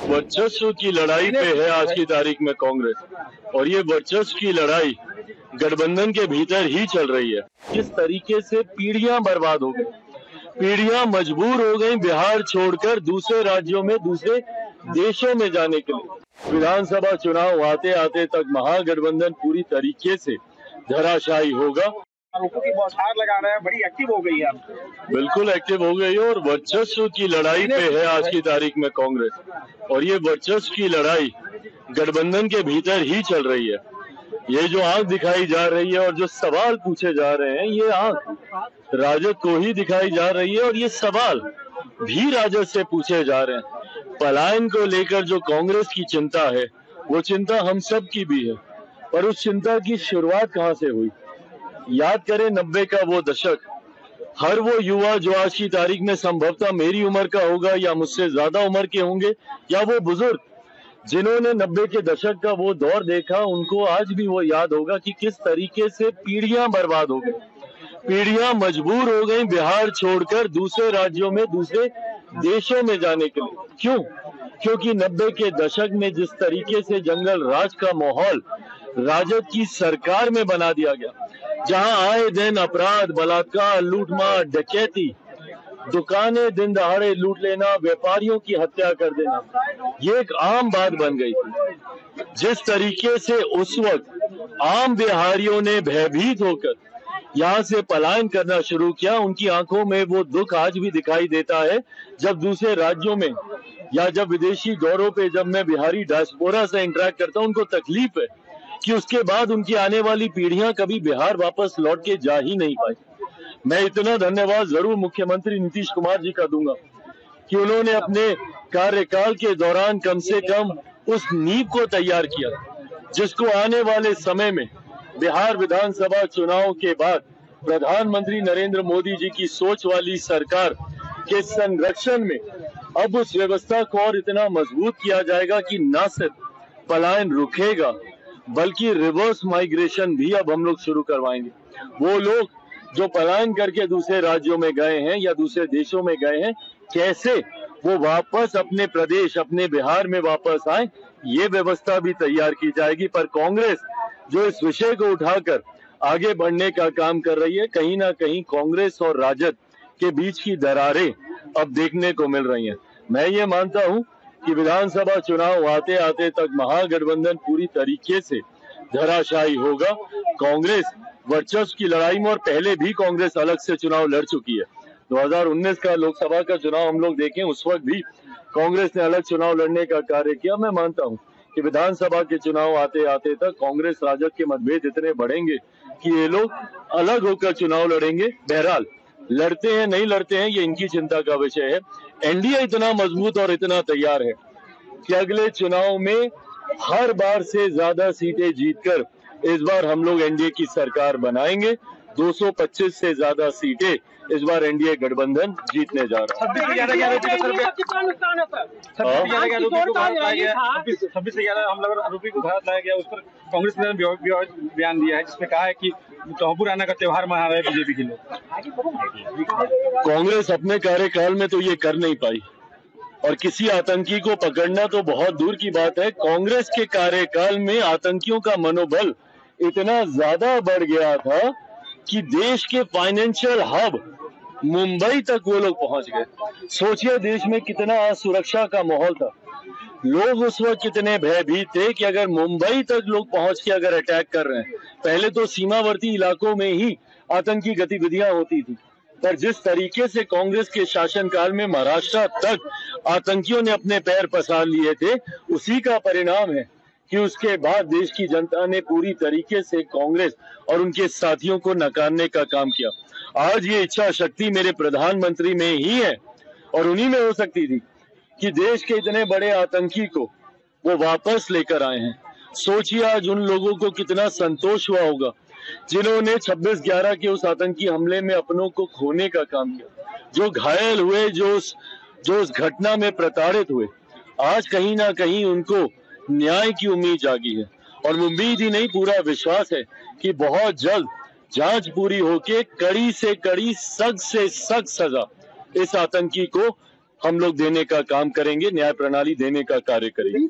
वर्चस्व की लड़ाई पे है आज की तारीख में कांग्रेस, और ये वर्चस्व की लड़ाई गठबंधन के भीतर ही चल रही है। किस तरीके से पीढ़ियां बर्बाद हो गई, पीढ़ियां मजबूर हो गई बिहार छोड़कर दूसरे राज्यों में, दूसरे देशों में जाने के लिए। विधानसभा चुनाव आते आते तक महागठबंधन पूरी तरीके से धराशायी होगा। की बौछार लगा रहे हैं, बड़ी एक्टिव हो गई है। बिल्कुल एक्टिव हो गई है और वर्चस्व की लड़ाई पे है आज की तारीख में कांग्रेस, और ये वर्चस्व की लड़ाई गठबंधन के भीतर ही चल रही है। ये जो आंख दिखाई जा रही है और जो सवाल पूछे जा रहे हैं, ये आंख राजद को ही दिखाई जा रही है और ये सवाल भी राजद से पूछे जा रहे हैं। पलायन को लेकर जो कांग्रेस की चिंता है, वो चिंता हम सब की भी है, पर उस चिंता की शुरुआत कहाँ से हुई? याद करें 90 का वो दशक। हर वो युवा जो आज की तारीख में संभवतः मेरी उम्र का होगा या मुझसे ज्यादा उम्र के होंगे, या वो बुजुर्ग जिन्होंने 90 के दशक का वो दौर देखा, उनको आज भी वो याद होगा कि किस तरीके से पीढ़ियां बर्बाद हो गई, पीढ़ियां मजबूर हो गई बिहार छोड़कर दूसरे राज्यों में, दूसरे देशों में जाने के लिए। क्यों? क्योंकि 90 के दशक में जिस तरीके से जंगल राज का माहौल राजद की सरकार में बना दिया गया, जहां आए दिन अपराध, बलात्कार, लूटमार, डकैती, दुकानें दिन दहाड़े लूट लेना, व्यापारियों की हत्या कर देना, ये एक आम बात बन गई थी। जिस तरीके से उस वक्त आम बिहारियों ने भयभीत होकर यहाँ से पलायन करना शुरू किया, उनकी आंखों में वो दुख आज भी दिखाई देता है। जब दूसरे राज्यों में या जब विदेशी दौरों पे जब मैं बिहारी डायस्पोरा से इंटरेक्ट करता हूँ, उनको तकलीफ है कि उसके बाद उनकी आने वाली पीढ़ियां कभी बिहार वापस लौट के जा ही नहीं पाई। मैं इतना धन्यवाद जरूर मुख्यमंत्री नीतीश कुमार जी का दूंगा कि उन्होंने अपने कार्यकाल के दौरान कम से कम उस नींव को तैयार किया, जिसको आने वाले समय में बिहार विधानसभा चुनाव के बाद प्रधानमंत्री नरेंद्र मोदी जी की सोच वाली सरकार के संरक्षण में अब उस व्यवस्था को और इतना मजबूत किया जाएगा कि न सिर्फ पलायन रुकेगा, बल्कि रिवर्स माइग्रेशन भी अब हम लोग शुरू करवाएंगे। वो लोग जो पलायन करके दूसरे राज्यों में गए हैं या दूसरे देशों में गए हैं, कैसे वो वापस अपने प्रदेश, अपने बिहार में वापस आए, ये व्यवस्था भी तैयार की जाएगी। पर कांग्रेस जो इस विषय को उठाकर आगे बढ़ने का काम कर रही है, कहीं ना कहीं कांग्रेस और राजद के बीच की दरारें अब देखने को मिल रही हैं। मैं ये मानता हूं कि विधानसभा चुनाव आते आते तक महागठबंधन पूरी तरीके से धराशायी होगा। कांग्रेस वर्चस्व की लड़ाई में, और पहले भी कांग्रेस अलग से चुनाव लड़ चुकी है। 2019 का लोकसभा का चुनाव हम लोग देखें, उस वक्त भी कांग्रेस ने अलग चुनाव लड़ने का कार्य किया। मैं मानता हूं कि विधानसभा के चुनाव आते आते तक कांग्रेस राजद के मतभेद इतने बढ़ेंगे कि ये लोग अलग होकर चुनाव लड़ेंगे। बहरहाल लड़ते हैं नहीं लड़ते हैं, ये इनकी चिंता का विषय है। एनडीए इतना मजबूत और इतना तैयार है कि अगले चुनाव में हर बार से ज्यादा सीटें जीतकर इस बार हम लोग एनडीए की सरकार बनाएंगे। 225 से ज्यादा सीटें इस बार एनडीए गठबंधन जीतने जा रहा है। 26 से ज्यादा हम लोग आरोपी को भारत लाया गया, उस पर कांग्रेस ने बयान दिया है, जिसमें कहा है कि तोहफुर आना का त्योहार मना रहे बीजेपी के लोग। कांग्रेस अपने कार्यकाल में तो ये कर नहीं पाई, और किसी आतंकी को पकड़ना तो बहुत दूर की बात है। कांग्रेस के कार्यकाल में आतंकियों का मनोबल इतना ज्यादा बढ़ गया था कि देश के फाइनेंशियल हब मुंबई तक वो लोग पहुंच गए। सोचिए देश में कितना असुरक्षा का माहौल था। लोग उस वक्त कितने भयभीत थे कि अगर मुंबई तक लोग पहुंच के अगर अटैक कर रहे हैं, पहले तो सीमावर्ती इलाकों में ही आतंकी गतिविधियां होती थी, पर जिस तरीके से कांग्रेस के शासनकाल में महाराष्ट्र तक आतंकियों ने अपने पैर पसार लिए थे, उसी का परिणाम है कि उसके बाद देश की जनता ने पूरी तरीके से कांग्रेस और उनके साथियों को नकारने का काम किया। आज ये इच्छा शक्ति मेरे प्रधानमंत्री में ही है और उन्हीं में हो सकती थी कि देश के इतने बड़े आतंकी को वो वापस लेकर आए हैं। सोचिए आज उन लोगों को कितना संतोष हुआ होगा जिन्होंने 26/11 के उस आतंकी हमले में अपनों को खोने का काम किया, जो घायल हुए, जो उस घटना में प्रताड़ित हुए। आज कहीं ना कहीं उनको न्याय की उम्मीद जागी है, और उम्मीद ही नहीं, पूरा विश्वास है कि बहुत जल्द जांच पूरी होके कड़ी से कड़ी, सख्त से सख्त सजा इस आतंकी को हम लोग देने का काम करेंगे, न्याय प्रणाली देने का कार्य करेंगे।